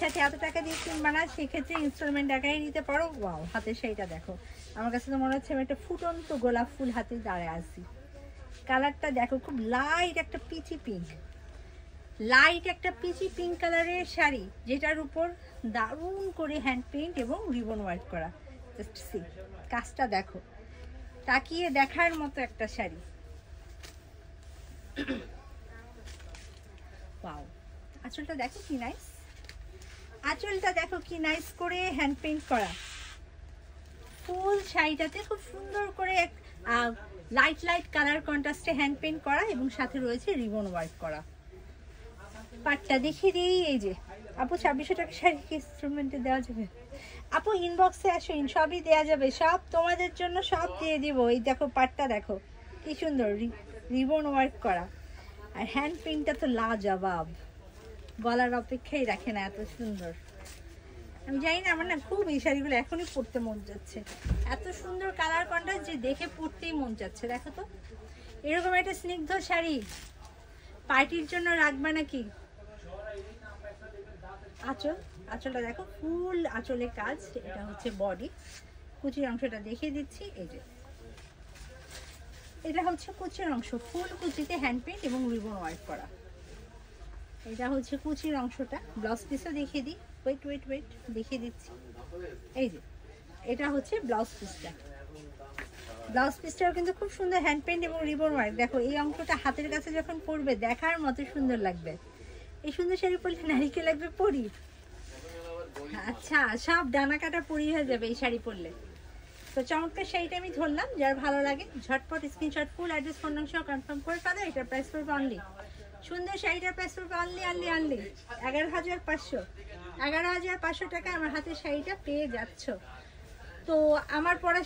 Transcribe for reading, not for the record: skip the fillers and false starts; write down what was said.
সাথে এত টাকা দিয়ে কিনবা না, সেক্ষেত্রে ইনস্টলমেন্ট টাকায় নিতে পারো। ওয়াও, হাতের শাড়িটা দেখো, আমার কাছে তো মনে হচ্ছে আমি একটা ফুটন্ত গোলাপ ফুল হাতে দাঁড়ায় আছি। কালারটা দেখো, খুব লাইট একটা পিচি পিঙ্ক, লাইট একটা পিচি পিঙ্ক কালারের শাড়ি, যেটার উপর দারুণ করে হ্যান্ড পেইন্ট এবং রিবন ওয়ার্ক করা। জাস্ট সি, কাজটা দেখো, তাকিয়ে দেখার মতো একটা শাড়ি। ওয়াও, আঁচলটা দেখো কি নাইস, আঁচলটা দেখো কি নাইস করে হ্যান্ড পেইন্ট করা। ফুল শাড়িটাতে খুব সুন্দর করে লাইট লাইট কালার কন্ট্রাস্টে হ্যান্ড পেইন্ট করা এবং সাথে রয়েছে রিবন ওয়ার্ক করা। পাটটা দেখিয়ে দিই, এই যে আপু 2600 টাকা শাড়ি কি ইনস্টলমেন্টে দেওয়া যাবে? আপু ইনবক্সে আসো, সবই দেওয়া যাবে, সব তোমাদের জন্য সব দিয়ে দিব। এই দেখো পাটটা দেখো কি সুন্দর রিবন ওয়ার্ক করা, আর হ্যান্ড পেইন্টটা তো লাজবাব, বলার অপেক্ষাই রাখে না, এত সুন্দর। আমি জানি না, আমার না খুব এই শাড়িগুলো এখনই পরতে মন যাচ্ছে, এত সুন্দর কালার কন্ট্রাস্ট যে দেখে পরতেই মন যাচ্ছে। দেখো তো, এরকম একটা স্নিগ্ধ শাড়ি পার্টির জন্য রাখবা নাকি? আঁচল, আঁচলটা দেখো ফুল আঁচলে কাজ, এটা হচ্ছে বডি। কুচির অংশটা দেখিয়ে দিচ্ছি, এই যে এটা হচ্ছে কুচির অংশ, ফুল কুচিতে হ্যান্ড পেইন্ট এবং রিবন ওয়ার্ক করা। এটা হচ্ছে কুচির অংশটা, ব্লাউজ পিসও দেখিয়ে দিই, ওয়েট ওয়েট ওয়েট দেখিয়ে দিচ্ছি। এই যে এটা হচ্ছে ব্লাউজ পিসটা, ব্লাউজ পিসটাও কিন্তু খুব সুন্দর হ্যান্ড পেইন্ট এবং রিবন ওয়ার্ক। দেখো এই অংশটা হাতের কাছে যখন পরবে দেখার মতো সুন্দর লাগবে। এই সুন্দর শাড়ি পরলে নারীকে লাগবে পরি। আচ্ছা, সব ডানা কাটা পরি হয়ে যাবে এই শাড়ি পরলে। তো চমৎকার শাড়িটা আমি ধরলাম, যার ভালো লাগে ঝটপট স্ক্রিনশট, ফুল অ্যাড্রেস, ফোন নম্বর কনফার্ম করে ফেলো। এটার প্রাইস পড়বে অনলি, সুন্দর শাড়িটার প্রাইস পড়বে অনলি অনলি অনলি 11,500। 11,500 টাকা আমার হাতের শাড়িটা পেয়ে যাচ্ছ। তো আমার পরা